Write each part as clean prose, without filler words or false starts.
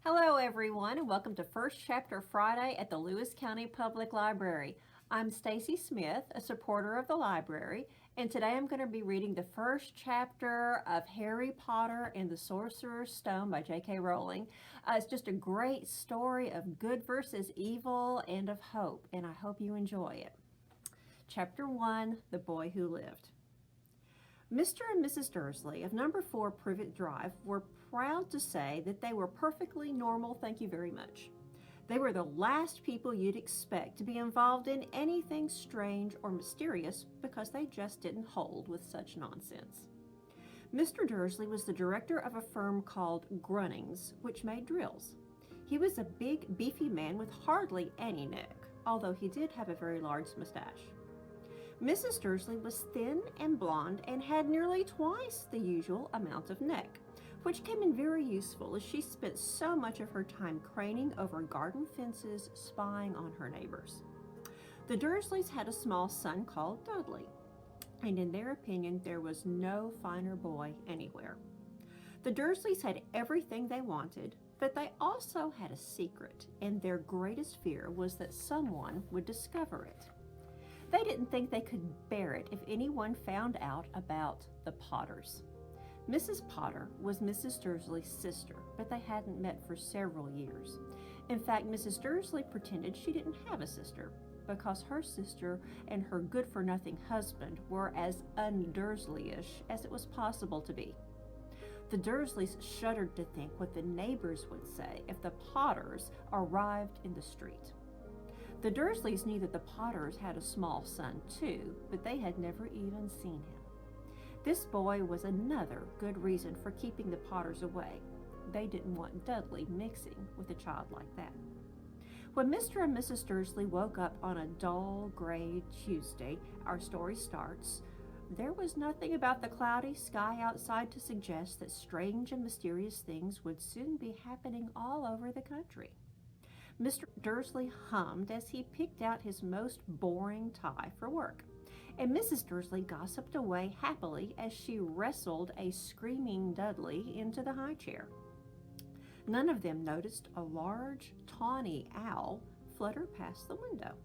Hello, everyone, and welcome to First Chapter Friday at the Lewis County Public Library. I'm Stacy Smith, a supporter of the library, and today I'm going to be reading the first chapter of Harry Potter and the Sorcerer's Stone by J K Rowling. It's just a great story of good versus evil and of hope, and I hope you enjoy it. Chapter 1, The Boy Who Lived. Mr. and Mrs. Dursley of number 4 Privet Drive were proud to say that they were perfectly normal, thank you very much. They were the last people you'd expect to be involved in anything strange or mysterious because they just didn't hold with such nonsense. Mr. Dursley was the director of a firm called Grunnings, which made drills. He was a big, beefy man with hardly any neck, although he did have a very large mustache. Mrs. Dursley was thin and blonde and had nearly twice the usual amount of neck, which came in very useful as she spent so much of her time craning over garden fences, spying on her neighbors. The Dursleys had a small son called Dudley, and in their opinion, there was no finer boy anywhere. The Dursleys had everything they wanted, but they also had a secret, and their greatest fear was that someone would discover it. They didn't think they could bear it if anyone found out about the Potters. Mrs. Potter was Mrs. Dursley's sister, but they hadn't met for several years. In fact, Mrs. Dursley pretended she didn't have a sister because her sister and her good-for-nothing husband were as un-Dursleyish as it was possible to be. The Dursleys shuddered to think what the neighbors would say if the Potters arrived in the street. The Dursleys knew that the Potters had a small son too, but they had never even seen him. This boy was another good reason for keeping the Potters away. They didn't want Dudley mixing with a child like that. When Mr. and Mrs. Dursley woke up on a dull, gray Tuesday, our story starts, there was nothing about the cloudy sky outside to suggest that strange and mysterious things would soon be happening all over the country. Mr. Dursley hummed as he picked out his most boring tie for work, and Mrs. Dursley gossiped away happily as she wrestled a screaming Dudley into the high chair. None of them noticed a large, tawny owl flutter past the window.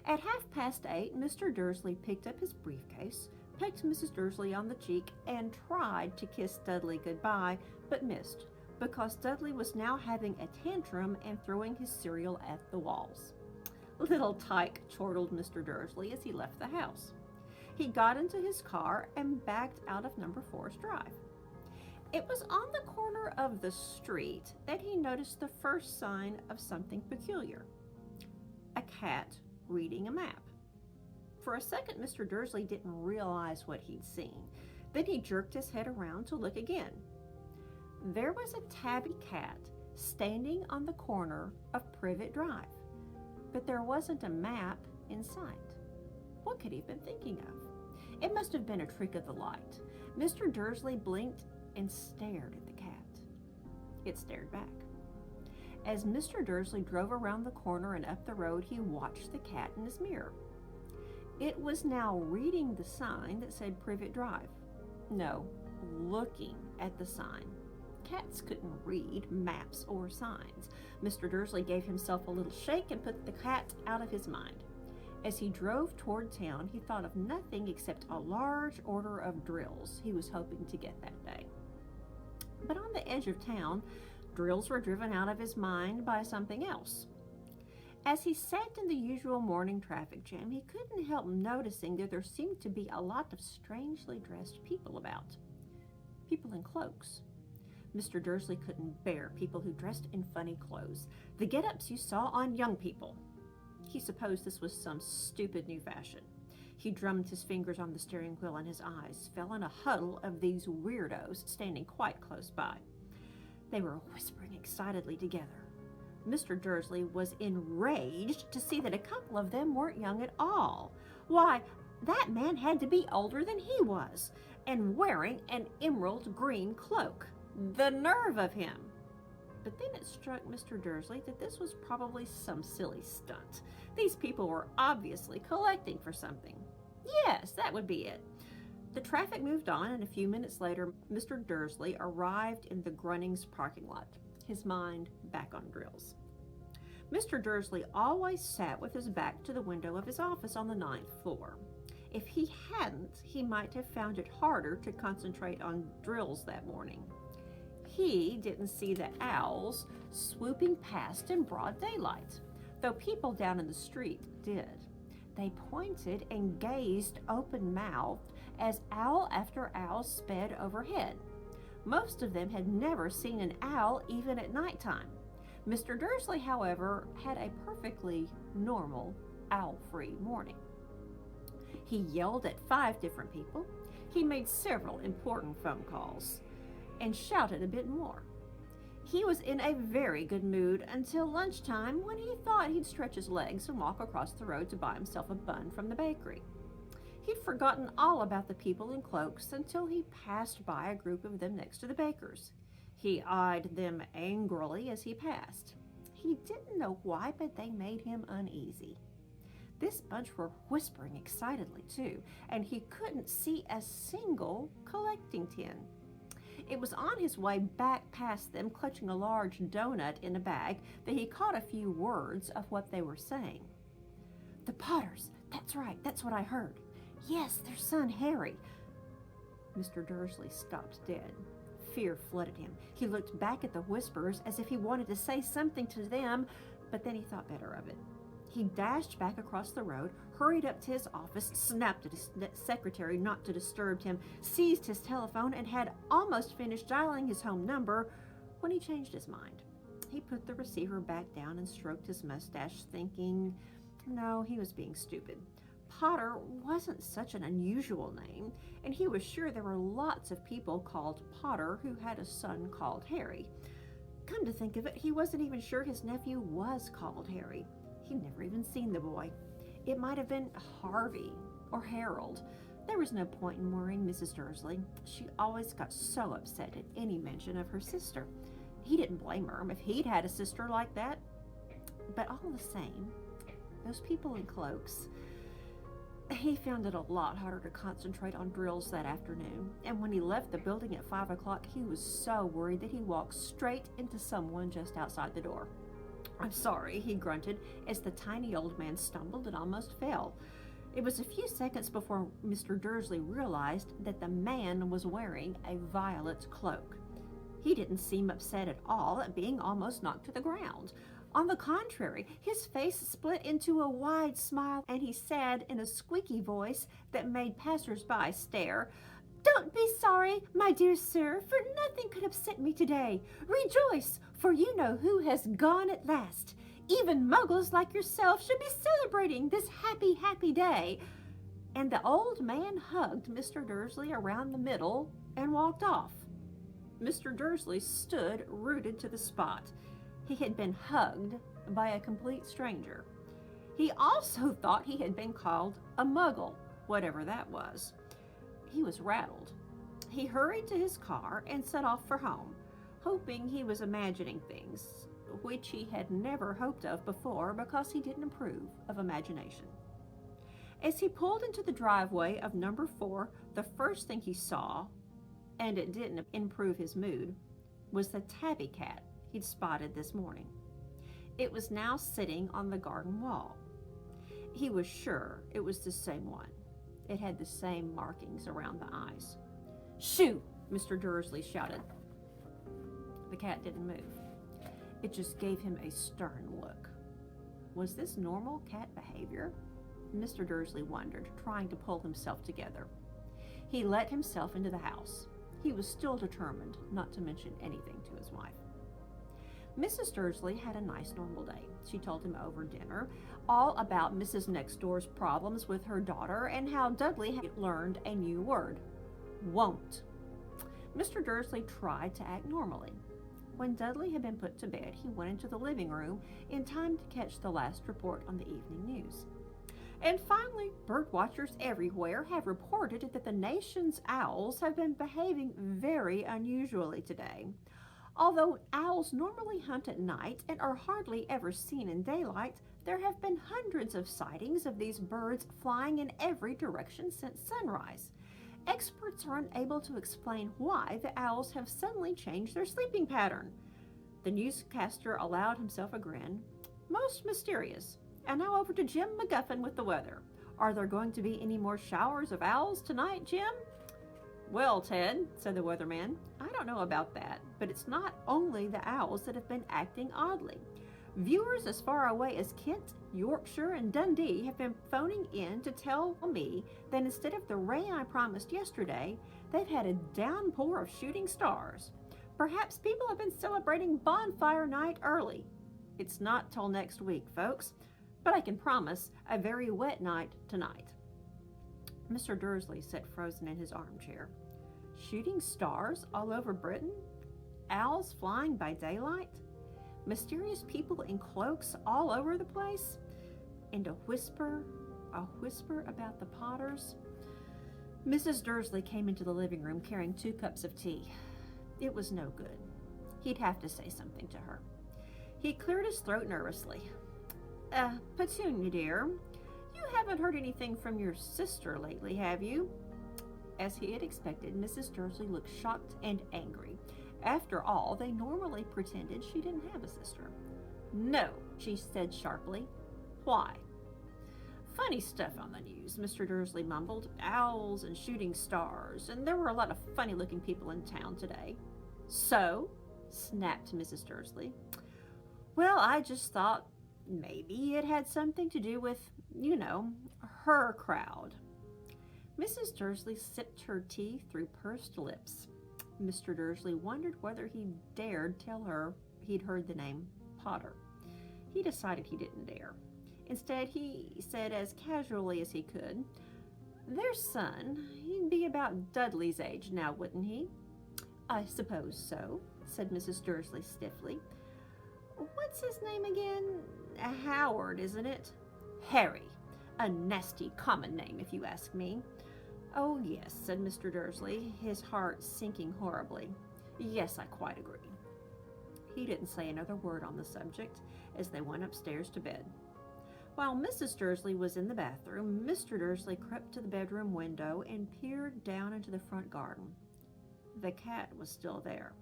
At 8:30, Mr. Dursley picked up his briefcase, pecked Mrs. Dursley on the cheek, and tried to kiss Dudley goodbye, but missed, because Dudley was now having a tantrum and throwing his cereal at the walls. "Little tyke," chortled Mr. Dursley as he left the house. He got into his car and backed out of number 4's drive. It was on the corner of the street that he noticed the first sign of something peculiar: a cat reading a map. For a second, Mr. Dursley didn't realize what he'd seen. Then he jerked his head around to look again. There was a tabby cat standing on the corner of Privet Drive, but there wasn't a map in sight. What could he have been thinking of? It must have been a trick of the light. Mr. Dursley blinked and stared at the cat. It stared back. As Mr. Dursley drove around the corner and up the road, he watched the cat in his mirror. It was now reading the sign that said Privet Drive. No, looking at the sign. Cats couldn't read maps or signs. Mr. Dursley gave himself a little shake and put the cat out of his mind. As he drove toward town, he thought of nothing except a large order of drills he was hoping to get that day. But on the edge of town, drills were driven out of his mind by something else. As he sat in the usual morning traffic jam, he couldn't help noticing that there seemed to be a lot of strangely dressed people about. People in cloaks. Mr. Dursley couldn't bear people who dressed in funny clothes, the get-ups you saw on young people. He supposed this was some stupid new fashion. He drummed his fingers on the steering wheel and his eyes fell on a huddle of these weirdos standing quite close by. They were whispering excitedly together. Mr. Dursley was enraged to see that a couple of them weren't young at all. Why, that man had to be older than he was, and wearing an emerald green cloak. The nerve of him! But then it struck Mr. Dursley that this was probably some silly stunt. These people were obviously collecting for something. Yes, that would be it. The traffic moved on, and a few minutes later, Mr. Dursley arrived in the Grunnings parking lot. his mind back on drills. Mr. Dursley always sat with his back to the window of his office on the 9th floor. If he hadn't, he might have found it harder to concentrate on drills that morning. He didn't see the owls swooping past in broad daylight, though people down in the street did. They pointed and gazed open-mouthed as owl after owl sped overhead. Most of them had never seen an owl even at nighttime. Mr. Dursley, however, had a perfectly normal owl-free morning. He yelled at 5 different people. He made several important phone calls and shouted a bit more. He was in a very good mood until lunchtime, when he thought he'd stretch his legs and walk across the road to buy himself a bun from the bakery. He'd forgotten all about the people in cloaks until he passed by a group of them next to the baker's. He eyed them angrily as he passed. He didn't know why, but they made him uneasy. This bunch were whispering excitedly too, and he couldn't see a single collecting tin. It was on his way back past them, clutching a large donut in a bag, that he caught a few words of what they were saying. "The Potters, that's right, that's what I heard. Yes, their son Harry." Mr. Dursley stopped dead. Fear flooded him. He looked back at the whisperers as if he wanted to say something to them, but then he thought better of it. He dashed back across the road, hurried up to his office, snapped at his secretary not to disturb him, seized his telephone, and had almost finished dialing his home number when he changed his mind. He put the receiver back down and stroked his mustache, thinking, no, he was being stupid. Potter wasn't such an unusual name, and he was sure there were lots of people called Potter who had a son called Harry. Come to think of it, he wasn't even sure his nephew was called Harry. He'd never even seen the boy. It might have been Harvey or Harold. There was no point in worrying Mrs. Dursley. She always got so upset at any mention of her sister. He didn't blame her if he'd had a sister like that. But all the same, those people in cloaks, he found it a lot harder to concentrate on drills that afternoon, and when he left the building at 5 o'clock, he was so worried that he walked straight into someone just outside the door. "I'm sorry," he grunted as the tiny old man stumbled and almost fell. It was a few seconds before Mr. Dursley realized that the man was wearing a violet cloak. He didn't seem upset at all at being almost knocked to the ground. On the contrary, his face split into a wide smile, and he said in a squeaky voice that made passers-by stare, "Don't be sorry, my dear sir, for nothing could upset me today. Rejoice, for you know who has gone at last. Even muggles like yourself should be celebrating this happy, happy day." And the old man hugged Mr. Dursley around the middle and walked off. Mr. Dursley stood rooted to the spot. He had been hugged by a complete stranger. He also thought he had been called a muggle, whatever that was. He was rattled. He hurried to his car and set off for home, hoping he was imagining things, which he had never hoped of before because he didn't approve of imagination. As he pulled into the driveway of number 4, the first thing he saw, and it didn't improve his mood, was the tabby cat he'd spotted this morning. It was now sitting on the garden wall. He was sure it was the same one. It had the same markings around the eyes. "Shoo!" Mr. Dursley shouted. The cat didn't move. It just gave him a stern look. Was this normal cat behavior? Mr. Dursley wondered, trying to pull himself together. He let himself into the house. He was still determined not to mention anything to his wife. Mrs. Dursley had a nice normal day. She told him over dinner all about Mrs. Nextdoor's problems with her daughter and how Dudley had learned a new word, won't. Mr. Dursley tried to act normally. When Dudley had been put to bed, he went into the living room in time to catch the last report on the evening news. And finally, bird watchers everywhere have reported that the nation's owls have been behaving very unusually today. Although owls normally hunt at night and are hardly ever seen in daylight, there have been hundreds of sightings of these birds flying in every direction since sunrise. Experts are unable to explain why the owls have suddenly changed their sleeping pattern. The newscaster allowed himself a grin. Most mysterious. And now over to Jim McGuffin with the weather. Are there going to be any more showers of owls tonight, Jim? Well, Ted, said the weatherman, I don't know about that, but it's not only the owls that have been acting oddly. Viewers as far away as Kent, Yorkshire, and Dundee have been phoning in to tell me that instead of the rain I promised yesterday, they've had a downpour of shooting stars. Perhaps people have been celebrating bonfire night early. It's not till next week, folks, but I can promise a very wet night tonight. Mr. Dursley sat frozen in his armchair. Shooting stars all over Britain? Owls flying by daylight? Mysterious people in cloaks all over the place? And a whisper about the Potters? Mrs. Dursley came into the living room carrying 2 cups of tea. It was no good. He'd have to say something to her. He cleared his throat nervously. Petunia, dear, you haven't heard anything from your sister lately, have you? As he had expected, Mrs. Dursley looked shocked and angry. After all, they normally pretended she didn't have a sister. No, she said sharply. Why? Funny stuff on the news, Mr. Dursley mumbled. Owls and shooting stars, and there were a lot of funny-looking people in town today. So? Snapped Mrs. Dursley. Well, I just thought maybe it had something to do with, her crowd. Mrs. Dursley sipped her tea through pursed lips. Mr. Dursley wondered whether he dared tell her he'd heard the name Potter. He decided he didn't dare. Instead, he said as casually as he could, "Their son, he'd be about Dudley's age now, wouldn't he?" "I suppose so," said Mrs. Dursley stiffly. "What's his name again? Howard, isn't it?" "Harry. A nasty common name, if you ask me." "Oh, yes," said Mr. Dursley, his heart sinking horribly. "Yes, I quite agree." He didn't say another word on the subject as they went upstairs to bed. While Mrs. Dursley was in the bathroom, Mr. Dursley crept to the bedroom window and peered down into the front garden. The cat was still there.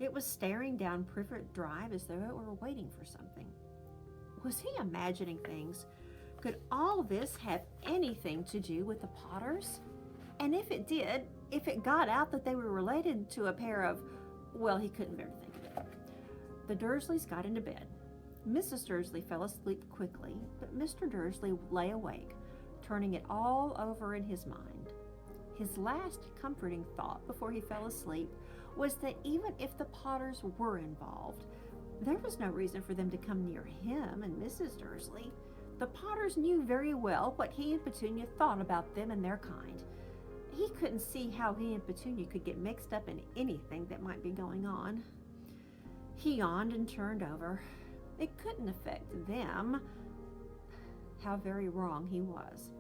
It was staring down Privet Drive as though it were waiting for something. Was he imagining things? Could all this have anything to do with the Potters? And if it did, if it got out that they were related to a pair of, well, he couldn't bear to think of it. The Dursleys got into bed. Mrs. Dursley fell asleep quickly, but Mr. Dursley lay awake, turning it all over in his mind. His last comforting thought before he fell asleep was that even if the Potters were involved, there was no reason for them to come near him and Mrs. Dursley. The Potters knew very well what he and Petunia thought about them and their kind. He couldn't see how he and Petunia could get mixed up in anything that might be going on. He yawned and turned over. It couldn't affect them. How very wrong he was.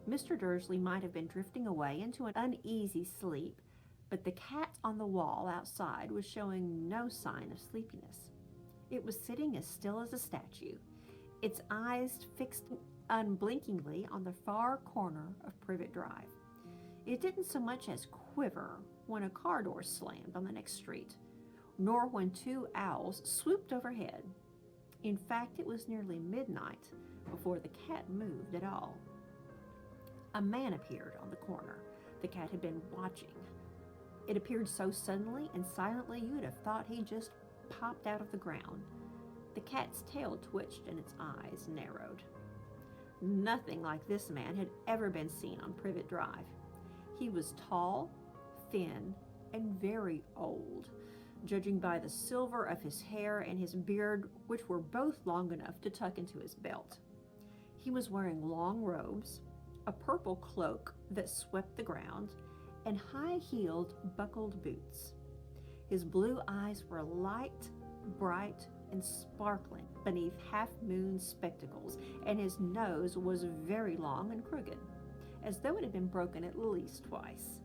Mr. Dursley might have been drifting away into an uneasy sleep, but the cat on the wall outside was showing no sign of sleepiness. It was sitting as still as a statue, its eyes fixed unblinkingly on the far corner of Privet Drive. It didn't so much as quiver when a car door slammed on the next street, nor when 2 owls swooped overhead. In fact, it was nearly midnight before the cat moved at all. A man appeared on the corner the cat had been watching. It appeared so suddenly and silently you'd have thought he just popped out of the ground. The cat's tail twitched and its eyes narrowed. Nothing like this man had ever been seen on Privet Drive. He was tall, thin, and very old, judging by the silver of his hair and his beard, which were both long enough to tuck into his belt. He was wearing long robes, a purple cloak that swept the ground, and high-heeled, buckled boots. His blue eyes were light, bright, and sparkling beneath half-moon spectacles, and his nose was very long and crooked, as though it had been broken at least twice.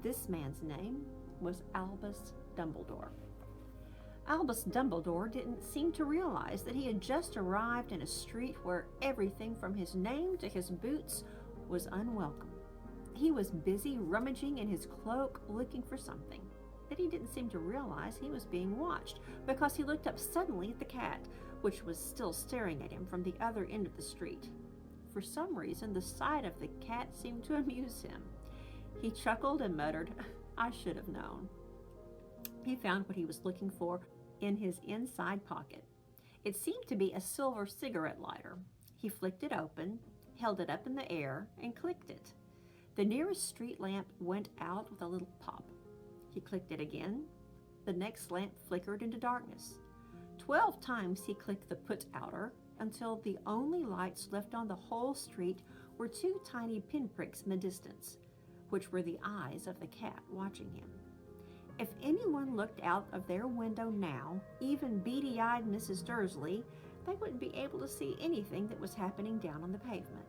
This man's name was Albus Dumbledore. Albus Dumbledore didn't seem to realize that he had just arrived in a street where everything from his name to his boots was unwelcome. He was busy rummaging in his cloak looking for something. that he didn't seem to realize he was being watched, because he looked up suddenly at the cat, which was still staring at him from the other end of the street. For some reason, the sight of the cat seemed to amuse him. He chuckled and muttered, "I should have known." He found what he was looking for in his inside pocket. It seemed to be a silver cigarette lighter. He flicked it open, held it up in the air, and clicked it. The nearest street lamp went out with a little pop. He clicked it again. The next lamp flickered into darkness. 12 times he clicked the put-outer until the only lights left on the whole street were 2 tiny pinpricks in the distance, which were the eyes of the cat watching him. If anyone looked out of their window now, even beady-eyed Mrs. Dursley, they wouldn't be able to see anything that was happening down on the pavement.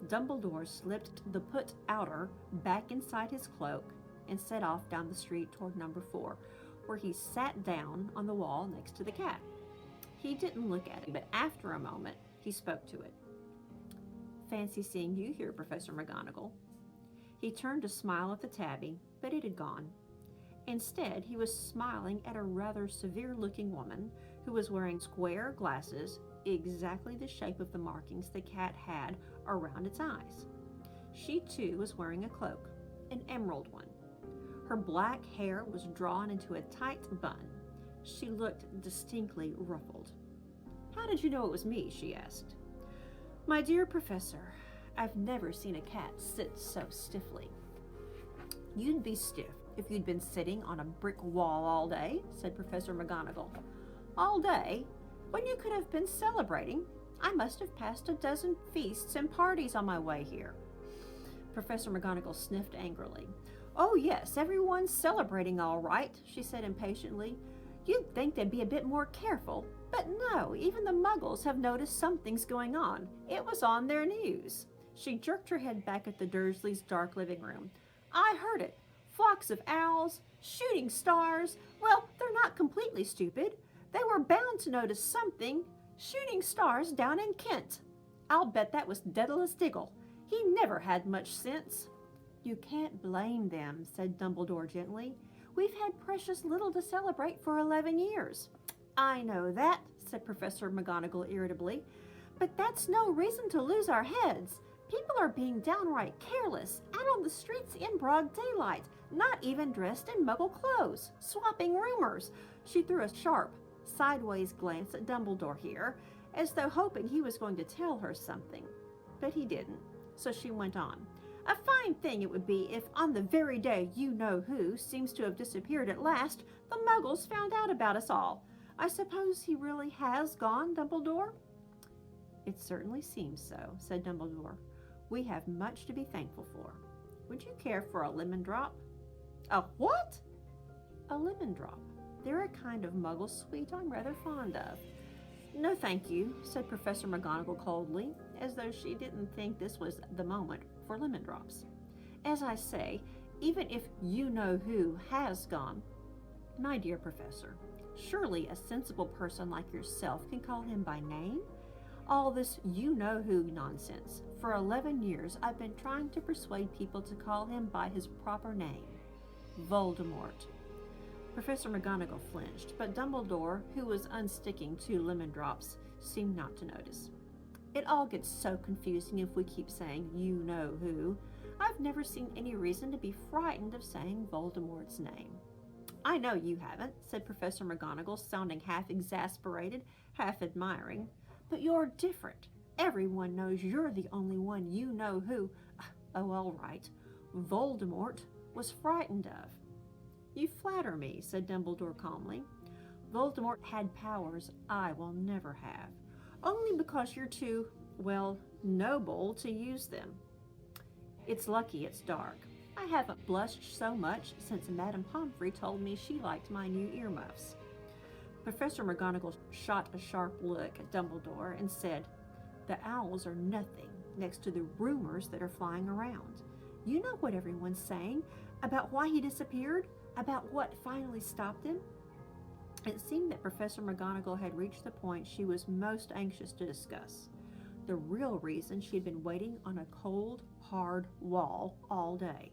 Dumbledore slipped the put-outer back inside his cloak and set off down the street toward number 4, where he sat down on the wall next to the cat. He didn't look at it, but after a moment, he spoke to it. "Fancy seeing you here, Professor McGonagall." He turned to smile at the tabby, but it had gone. Instead, he was smiling at a rather severe-looking woman who was wearing square glasses, exactly the shape of the markings the cat had around its eyes. She, too, was wearing a cloak, an emerald one. Her black hair was drawn into a tight bun. She looked distinctly ruffled. "How did you know it was me?" she asked. "My dear Professor, I've never seen a cat sit so stiffly." "You'd be stiff if you'd been sitting on a brick wall all day," said Professor McGonagall. "All day? When you could have been celebrating. I must have passed a dozen feasts and parties on my way here." Professor McGonagall sniffed angrily. "Oh yes, everyone's celebrating all right," she said impatiently. "You'd think they'd be a bit more careful, but no, even the Muggles have noticed something's going on. It was on their news." She jerked her head back at the Dursleys' dark living room. "I heard it. Flocks of owls, shooting stars. Well, they're not completely stupid. They were bound to notice something. Shooting stars down in Kent. I'll bet that was Daedalus Diggle. He never had much sense." "You can't blame them," said Dumbledore gently. "We've had precious little to celebrate for 11 years. "I know that," said Professor McGonagall irritably, "but that's no reason to lose our heads. People are being downright careless, out on the streets in broad daylight, not even dressed in Muggle clothes, swapping rumors." She threw a sharp, sideways glance at Dumbledore here, as though hoping he was going to tell her something. But he didn't, so she went on. "A fine thing it would be if, on the very day you-know-who seems to have disappeared at last, the Muggles found out about us all. I suppose he really has gone, Dumbledore?" "It certainly seems so," said Dumbledore. "We have much to be thankful for. Would you care for a lemon drop?" "A what?" "A lemon drop. They're a kind of Muggle sweet I'm rather fond of." "No, thank you," said Professor McGonagall coldly, as though she didn't think this was the moment for lemon drops. "As I say, even if you-know-who has gone, my dear Professor, surely a sensible person like yourself can call him by name? All this you-know-who nonsense. For 11 years, I've been trying to persuade people to call him by his proper name. Voldemort." Professor McGonagall flinched, but Dumbledore, who was unsticking 2 lemon drops, seemed not to notice. "It all gets so confusing if we keep saying you-know-who. I've never seen any reason to be frightened of saying Voldemort's name." "I know you haven't," said Professor McGonagall, sounding half exasperated, half admiring. "But you're different. Everyone knows you're the only one you-know-who, oh, all right, Voldemort was frightened of." "You flatter me," said Dumbledore calmly. "Voldemort had powers I will never have, only because you're too, well, noble to use them. It's lucky it's dark. I haven't blushed so much since Madame Pomfrey told me she liked my new earmuffs." Professor McGonagall shot a sharp look at Dumbledore and said, "The owls are nothing next to the rumors that are flying around. You know what everyone's saying about why he disappeared? About what finally stopped him?" It seemed that Professor McGonagall had reached the point she was most anxious to discuss. The real reason she had been waiting on a cold, hard wall all day.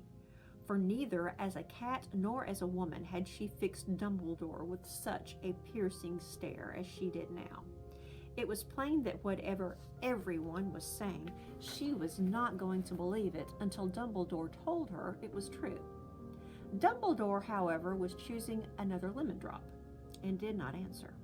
for neither as a cat nor as a woman had she fixed Dumbledore with such a piercing stare as she did now. It was plain that whatever everyone was saying, she was not going to believe it until Dumbledore told her it was true. Dumbledore, however, was choosing another lemon drop and did not answer.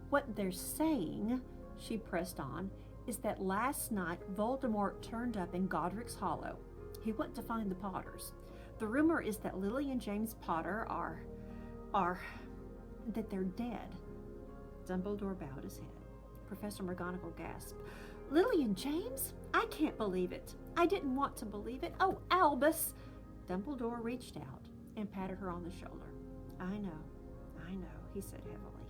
What they're saying, she pressed on, is that last night Voldemort turned up in Godric's Hollow. He went to find the Potters. The rumor is that Lily and James Potter that they're dead. Dumbledore bowed his head. Professor McGonagall gasped. Lily and James? I can't believe it. I didn't want to believe it. Oh, Albus! Dumbledore reached out and patted her on the shoulder. I know, he said heavily.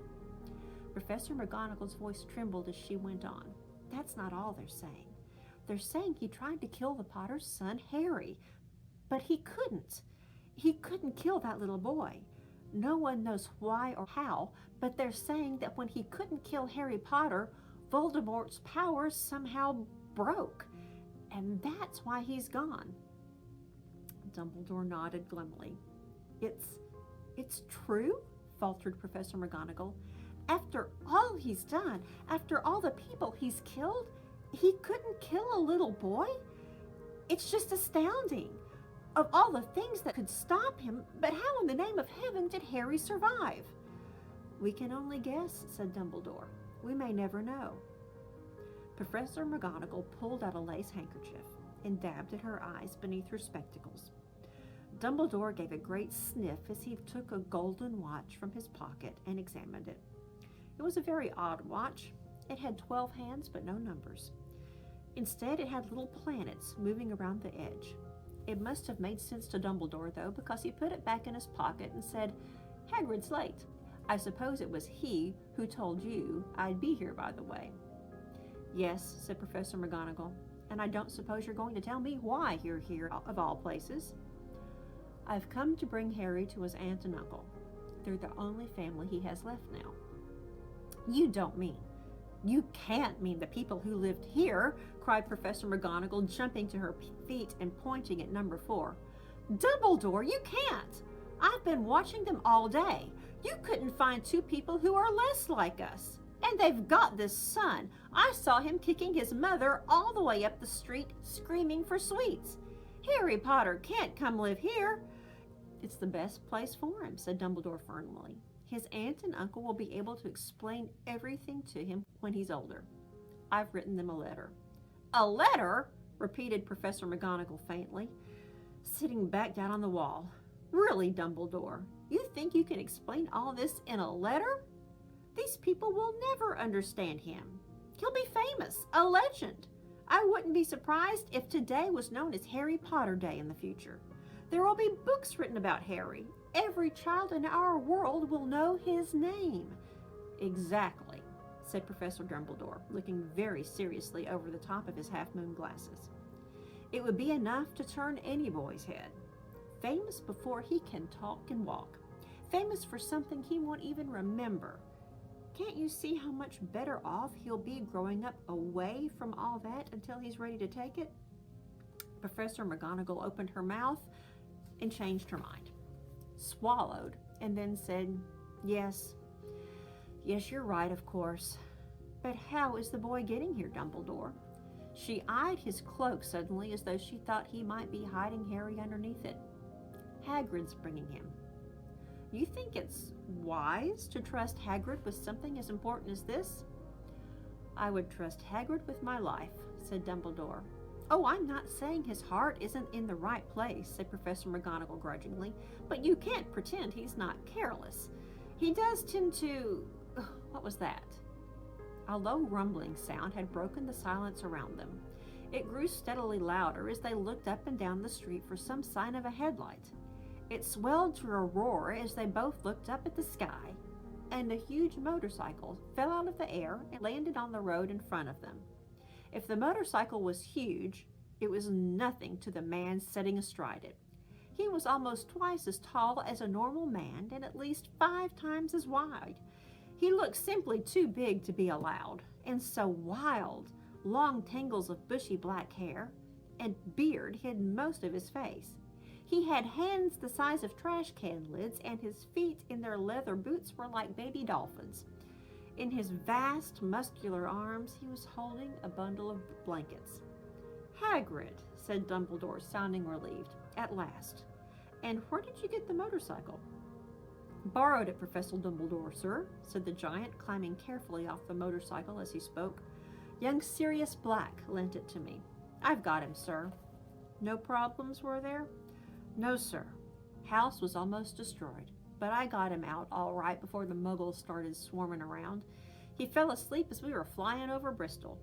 Professor McGonagall's voice trembled as she went on. That's not all they're saying. They're saying he tried to kill the Potter's son, Harry, but he couldn't. He couldn't kill that little boy. No one knows why or how, but they're saying that when he couldn't kill Harry Potter, Voldemort's powers somehow broke, and that's why he's gone. Dumbledore nodded glumly. It's true? Faltered Professor McGonagall. After all he's done, after all the people he's killed, he couldn't kill a little boy? It's just astounding. Of all the things that could stop him, but how in the name of heaven did Harry survive? We can only guess, said Dumbledore. We may never know. Professor McGonagall pulled out a lace handkerchief and dabbed at her eyes beneath her spectacles. Dumbledore gave a great sniff as he took a golden watch from his pocket and examined it. It was a very odd watch. It had 12 hands but no numbers. Instead, it had little planets moving around the edge. It must have made sense to Dumbledore, though, because he put it back in his pocket and said, Hagrid's late. I suppose it was he who told you I'd be here, by the way. Yes, said Professor McGonagall, and I don't suppose you're going to tell me why you're here, of all places. I've come to bring Harry to his aunt and uncle. They're the only family he has left now. You can't mean the people who lived here, cried Professor McGonagall, jumping to her feet and pointing at number 4. Dumbledore, you can't! I've been watching them all day. You couldn't find 2 people who are less like us. And they've got this son. I saw him kicking his mother all the way up the street, screaming for sweets. Harry Potter can't come live here. It's the best place for him, said Dumbledore firmly. His aunt and uncle will be able to explain everything to him when he's older. I've written them a letter. A letter? Repeated Professor McGonagall faintly, sitting back down on the wall. Really, Dumbledore, you think you can explain all this in a letter? These people will never understand him. He'll be famous, a legend. I wouldn't be surprised if today was known as Harry Potter Day in the future. There will be books written about Harry. Every child in our world will know his name. Exactly, said Professor Dumbledore, looking very seriously over the top of his half-moon glasses. It would be enough to turn any boy's head. Famous before he can talk and walk. Famous for something he won't even remember. Can't you see how much better off he'll be growing up away from all that until he's ready to take it? Professor McGonagall opened her mouth and changed her mind, swallowed, and then said, Yes, you're right, of course. But how is the boy getting here, Dumbledore? She eyed his cloak suddenly as though she thought he might be hiding Harry underneath it. Hagrid's bringing him. You think it's wise to trust Hagrid with something as important as this? I would trust Hagrid with my life, said Dumbledore. Oh, I'm not saying his heart isn't in the right place, said Professor McGonagall grudgingly, but you can't pretend he's not careless. He does tend to... What was that? A low rumbling sound had broken the silence around them. It grew steadily louder as they looked up and down the street for some sign of a headlight. It swelled to a roar as they both looked up at the sky, and a huge motorcycle fell out of the air and landed on the road in front of them. If the motorcycle was huge, it was nothing to the man sitting astride it. He was almost twice as tall as a normal man and at least 5 times as wide. He looked simply too big to be allowed, and so wild. Long tangles of bushy black hair and beard hid most of his face. He had hands the size of trash can lids, and his feet in their leather boots were like baby dolphins. In his vast, muscular arms, he was holding a bundle of blankets. "Hagrid," said Dumbledore, sounding relieved, at last. "And where did you get the motorcycle?" "Borrowed it, Professor Dumbledore, sir," said the giant, climbing carefully off the motorcycle as he spoke. "Young Sirius Black lent it to me. I've got him, sir." "No problems, were there?" "No, sir. House was almost destroyed, but I got him out all right before the muggles started swarming around. He fell asleep as we were flying over Bristol."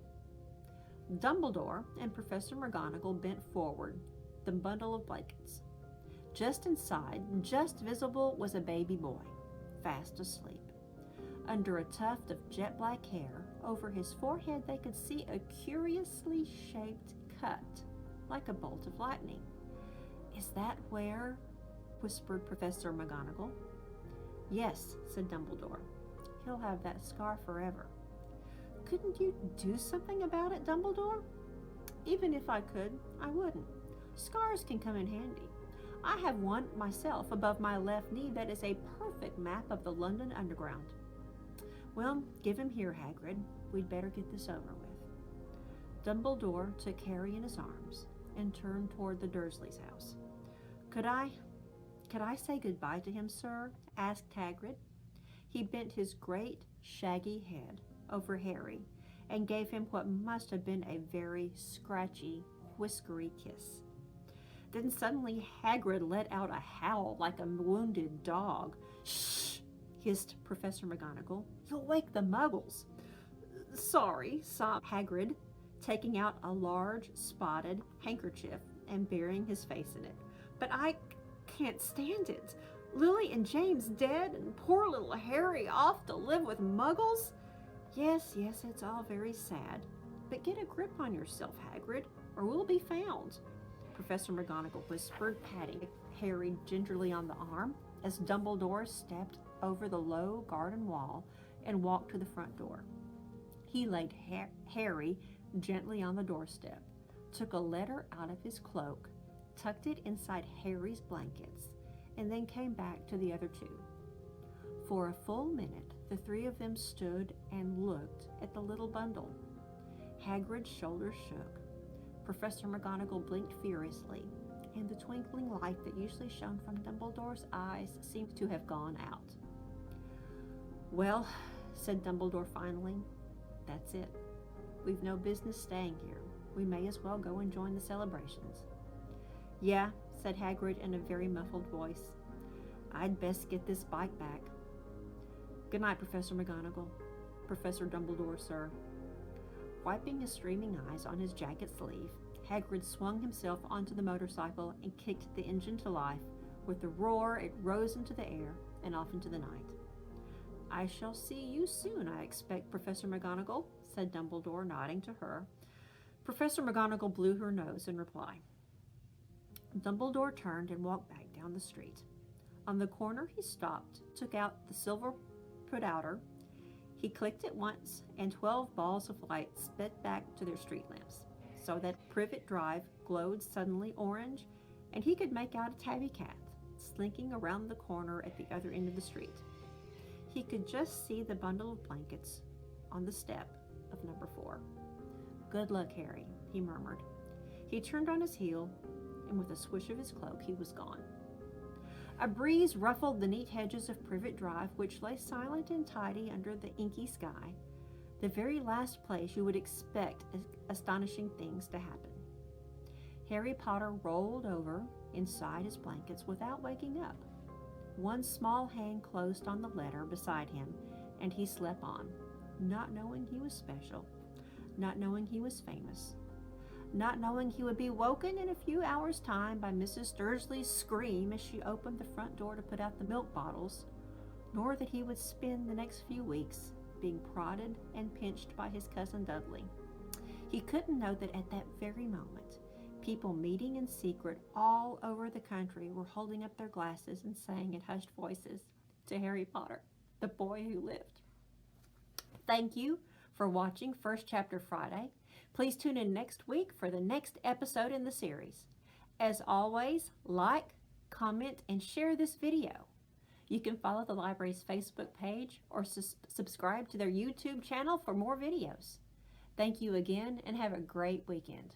Dumbledore and Professor McGonagall bent forward, the bundle of blankets. Just inside, just visible, was a baby boy, fast asleep. Under a tuft of jet black hair, over his forehead they could see a curiously shaped cut, like a bolt of lightning. "Is that where?" whispered Professor McGonagall. "Yes," said Dumbledore. "He'll have that scar forever." "Couldn't you do something about it, Dumbledore?" "Even if I could, I wouldn't. Scars can come in handy. I have one myself above my left knee that is a perfect map of the London Underground." "Well, give him here, Hagrid. We'd better get this over with." Dumbledore took Harry in his arms and turned toward the Dursleys' house. Could I say goodbye to him, sir?" asked Hagrid. He bent his great, shaggy head over Harry and gave him what must have been a very scratchy, whiskery kiss. Then suddenly Hagrid let out a howl like a wounded dog. "Shh!" hissed Professor McGonagall. "You'll wake the muggles." "Sorry," sobbed Hagrid, taking out a large spotted handkerchief and burying his face in it. "But I can't stand it. Lily and James dead, and poor little Harry off to live with muggles." Yes, it's all very sad. But get a grip on yourself, Hagrid, or we'll be found," Professor McGonagall whispered, patting Harry gingerly on the arm as Dumbledore stepped over the low garden wall and walked to the front door. He laid Harry gently on the doorstep, took a letter out of his cloak, tucked it inside Harry's blankets, and then came back to the other two. For a full minute, the three of them stood and looked at the little bundle. Hagrid's shoulders shook. Professor McGonagall blinked furiously, and the twinkling light that usually shone from Dumbledore's eyes seemed to have gone out. "Well," said Dumbledore finally, "that's it. We've no business staying here. We may as well go and join the celebrations." "Yeah," said Hagrid in a very muffled voice. "I'd best get this bike back." "Good night, Professor McGonagall." "Professor Dumbledore, sir." Wiping his streaming eyes on his jacket sleeve, Hagrid swung himself onto the motorcycle and kicked the engine to life. With a roar, it rose into the air and off into the night. "I shall see you soon, I expect, Professor McGonagall," said Dumbledore, nodding to her. Professor McGonagall blew her nose in reply. Dumbledore turned and walked back down the street. On the corner he stopped, took out the silver put-outer. He clicked it once, and 12 balls of light sped back to their street lamps, so that Privet Drive glowed suddenly orange, and he could make out a tabby cat slinking around the corner at the other end of the street. He could just see the bundle of blankets on the step of number 4. "Good luck, Harry," he murmured. He turned on his heel, and with a swish of his cloak, he was gone. A breeze ruffled the neat hedges of Privet Drive, which lay silent and tidy under the inky sky, the very last place you would expect astonishing things to happen. Harry Potter rolled over inside his blankets without waking up. One small hand closed on the letter beside him, and he slept on, not knowing he was special, not knowing he was famous, not knowing he would be woken in a few hours' time by Mrs. Dursley's scream as she opened the front door to put out the milk bottles, nor that he would spend the next few weeks being prodded and pinched by his cousin Dudley. He couldn't know that at that very moment, people meeting in secret all over the country were holding up their glasses and saying in hushed voices, "To Harry Potter, the boy who lived." Thank you for watching First Chapter Friday. Please tune in next week for the next episode in the series. As always, like, comment, and share this video. You can follow the library's Facebook page or subscribe to their YouTube channel for more videos. Thank you again and have a great weekend.